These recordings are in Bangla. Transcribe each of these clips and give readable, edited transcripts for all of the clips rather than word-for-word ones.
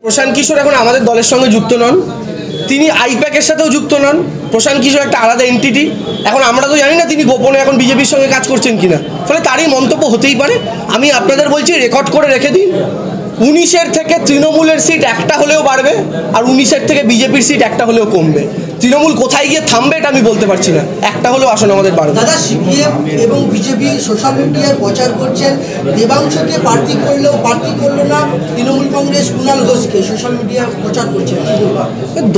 প্রশান্ত কিশোর এখন আমাদের দলের সঙ্গে যুক্ত নন, তিনি আইপ্যাকের সাথেও যুক্ত নন। প্রশান্ত কিশোর একটা আলাদা এন্টিটি। এখন আমরা তো জানি না তিনি গোপনে এখন বিজেপির সঙ্গে কাজ করছেন কিনা, ফলে তারই মন্তব্য হতেই পারে। আমি আপনাদের বলছি, রেকর্ড করে রেখে দিন, 19-এর থেকে তৃণমূলের সিট একটা হলেও বাড়বে, আর 19-এর থেকে বিজেপির সিট একটা হলেও কমবে। তৃণমূল কোথায় গিয়ে থামবে এটা আমি বলতে পারছি না, একটা হলেও আসন আমাদের বাড়বে। দাদা, সিপিএম এবং বিজেপি সোশ্যাল মিডিয়ায় প্রচার করছেন দেবাংশুকে প্রার্থী করলো না, তৃণমূল কংগ্রেস কুণাল ঘোষকে সোশ্যাল মিডিয়ায় প্রচার করছে।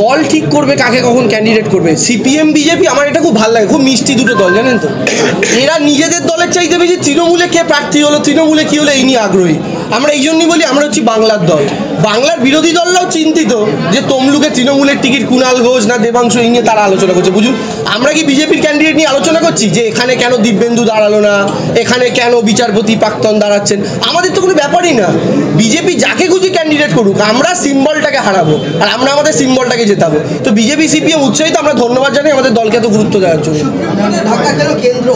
দল ঠিক করবে কাকে কখন ক্যান্ডিডেট করবে। সিপিএম বিজেপি আমার এটা খুব ভালো লাগে, খুব মিষ্টি দুটো দল, জানেন তো। এরা নিজেদের দলের চাইতে বেশি তৃণমূলে কে প্রার্থী হলো, তৃণমূলে কি হলো এই নিয়ে আগ্রহী। আমরা এই জন্যই বলি আমরা হচ্ছি বাংলার দল। বাংলার বিরোধী দলরাও চিন্তিত যে তমলুকে তৃণমূলের টিকিট কুণাল ঘোষ না দেবাংশু, এই নিয়ে তারা আলোচনা করছে। বুঝুন, আমরা কি বিজেপির ক্যান্ডিডেট নিয়ে আলোচনা করছি যে এখানে কেন দিব্যেন্দু দাঁড়ালো না, এখানে কেন বিচারপতি প্রাক্তন দাঁড়াচ্ছেন? আমাদের তো কোনো ব্যাপারই না। বিজেপি যাকে খুঁজে ক্যান্ডিডেট করুক, আমরা সিম্বলটাকে হারাবো আর আমরা আমাদের সিম্বলটাকে জেতাবো। তো বিজেপি সিপিএম উৎসাহিত, আমরা ধন্যবাদ জানাই আমাদের দলকে এত গুরুত্ব দেওয়ার জন্য। ঢাকা কেন কেন্দ্র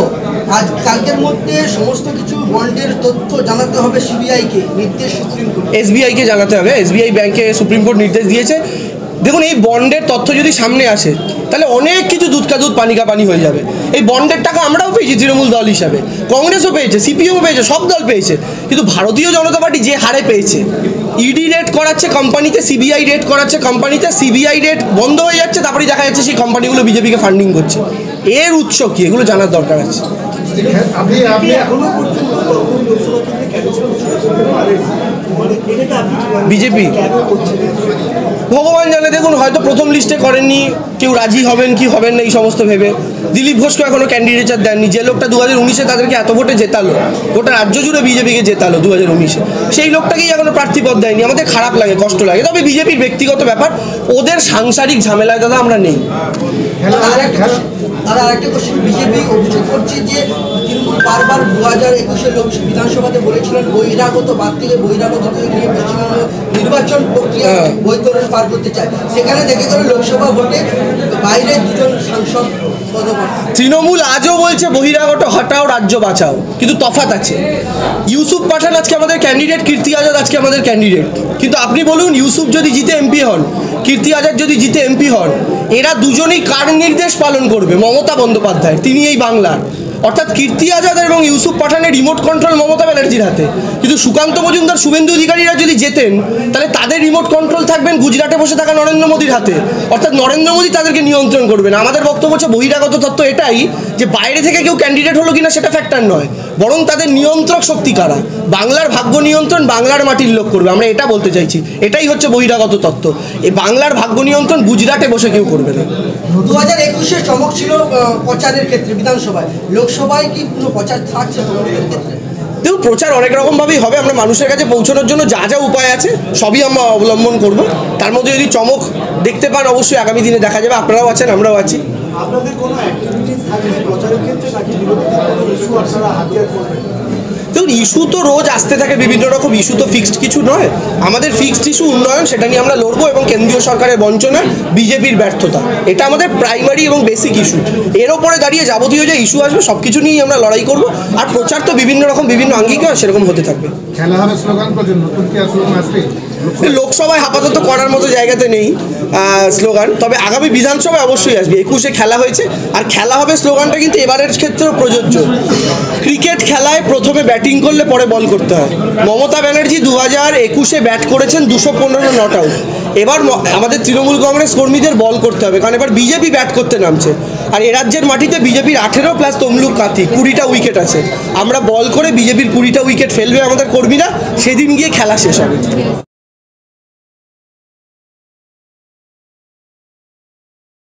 আজ কালকের মধ্যে সমস্ত কিছু বন্ডের তথ্য জানাতে হবে সিবিআইকে, নির্দেশ সুপ্রিম কোর্ট। এসবিআইকে জানাতে হবে। এসবিআই ব্যাংকে সুপ্রিম কোর্ট নির্দেশ দিয়েছে। দেখুন, এই বন্ডের তথ্য যদি সামনে আসে তাহলে অনেক কিছু দুধ কা দুধ পানি কা পানি হয়ে যাবে। এই বন্ডের টাকা আমরাও পেয়েছি তৃণমূল দল হিসাবে, কংগ্রেসও পেয়েছে, সিপিএমও পেয়েছে, সব দল পেয়েছে। কিন্তু ভারতীয় জনতা পার্টি যে হারে পেয়েছে, ইডি রেট করাচ্ছে কোম্পানিতে, সিবিআই রেট করাচ্ছে কোম্পানিতে, সিবিআই রেট বন্ধ হয়ে যাচ্ছে, তারপরে দেখা যাচ্ছে সেই কোম্পানিগুলো বিজেপিকে ফান্ডিং করছে। এর উৎস কি, এগুলো জানার দরকার আছে। বিজেপি ভগবান জানে, দেখুন হয়তো প্রথম লিস্টে করেননি, কেউ রাজি হবেন কি হবেন না এই সমস্ত ভেবে। দিলীপ ঘোষকে এখনো ক্যান্ডিডেচার দেননি। যে লোকটা 2019-এ তাদেরকে এত ভোটে জেতালো, গোটা রাজ্য জুড়ে বিজেপিকে জেতালো 2019-এ, সেই লোকটাকেই এখনো প্রার্থীপদ দেয়নি। আমাদের খারাপ লাগে, কষ্ট লাগে। তবে বিজেপির ব্যক্তিগত ব্যাপার, ওদের সাংসারিক ঝামেলায় দাদা আমরা নেই। আরেকটা কোশ্চেন, বিজেপি অভিযোগ করছে যে তৃণমূল বারবার 2021-এর লোকসভা বিধানসভাতে বলেছিলেন বহিরাগত বাদ থেকে বহিরাগত নিয়ে পশ্চিমবঙ্গ নির্বাচন প্রক্রিয়া বৈতরণ পার করতে চায়। সেখানে দেখে গেল লোকসভা ভোটে বাইরে দুজন সাংসদ পদপ্রার্থী। তৃণমূল আজও বলছে বহিরাগত হটাও রাজ্য বাঁচাও, কিন্তু তফাৎ আছে। ইউসুফ পাঠান আজকে আমাদের ক্যান্ডিডেট, কীর্তি আজাদ আজকে আমাদের ক্যান্ডিডেট। কিন্তু আপনি বলুন, ইউসুফ যদি জিতে এমপি হন, কীর্তি আজাদ যদি জিতে এমপি হন, এরা দুজনেই কার নির্দেশ পালন করবে? মমতা বন্দ্যোপাধ্যায়, তিনি এই বাংলার। অর্থাৎ কীর্তি আজাদ এবং ইউসুফ পাঠানের রিমোট কন্ট্রোল মমতা ব্যানার্জির হাতে। কিন্তু সুকান্ত মজুমদার, শুভেন্দু অধিকারীরা যদি যেতেন, তাহলে তাদের রিমোট কন্ট্রোল থাকবেন গুজরাটে বসে থাকা নরেন্দ্র মোদীর হাতে। অর্থাৎ নরেন্দ্র মোদী তাদেরকে নিয়ন্ত্রণ করবেন। আমাদের বক্তব্য হচ্ছে বহিরাগত তত্ত্ব এটাই যে বাইরে থেকে কেউ ক্যান্ডিডেট হলো কিনা সেটা ফ্যাক্টর নয়, বরং তাদের নিয়ন্ত্রক শক্তি কারা। বাংলার ভাগ্য নিয়ন্ত্রণ বাংলার মাটির লোক করবে, আমরা এটা বলতে চাইছি। এটাই হচ্ছে বহিরাগত তত্ত্ব। এই বাংলার ভাগ্য নিয়ন্ত্রণ গুজরাটে বসে কেউ করবে না। 2021-এ চমক ছিল প্রচারের ক্ষেত্রে বিধানসভায়, লোকসভায় কি কোনো প্রচার থাকছে তমলুকের ক্ষেত্রে? দেখুন, প্রচার অনেক রকমভাবেই হবে। আমরা মানুষের কাছে পৌঁছানোর জন্য যা যা উপায় আছে সবই আমরা অবলম্বন করব। তার মধ্যে যদি চমক দেখতে পান, অবশ্যই আগামী দিনে দেখা যাবে। আপনারাও আছেন, আমরাও আছি। দেখুন, ইস্যু তো রোজ আসতে থাকে, বিভিন্ন রকম ইস্যু, তো ফিক্সড কিছু নয়। আমাদের ফিক্সড ইস্যু উন্নয়ন, সেটা নিয়ে আমরা লড়বো, এবং কেন্দ্রীয় সরকারের বঞ্চনা, বিজেপির ব্যর্থতা, এটা আমাদের প্রাইমারি এবং বেসিক ইস্যু। এর ওপরে দাঁড়িয়ে যাবতীয় যে ইস্যু আসবে সব কিছু নিয়েই আমরা লড়াই করব। আর প্রচার তো বিভিন্ন রকম, বিভিন্ন আঙ্গিকে সেরকম হতে থাকবে। লোকসভায় আপাতত করার মতো জায়গাতে নেই স্লোগান, তবে আগামী বিধানসভায় অবশ্যই আসবে। 21-এ খেলা হয়েছে, আর খেলা হবে স্লোগানটা কিন্তু এবারের ক্ষেত্রেও প্রযোজ্য। ক্রিকেট খেলায় প্রথমে ব্যাটিং করলে পরে বল করতে হয়। মমতা ব্যানার্জি 2021-এ ব্যাট করেছেন 215 নট আউট। এবার আমাদের তৃণমূল কংগ্রেস কর্মীদের বল করতে হবে, কারণ এবার বিজেপি ব্যাট করতে নামছে। আর এ রাজ্যের মাটিতে বিজেপির 18 প্লাস তমলুক কাতি 20টা উইকেট আছে। আমরা বল করে বিজেপির 20টা উইকেট ফেলবে আমাদের কর্মীরা, সেদিন গিয়ে খেলা শেষ হবে।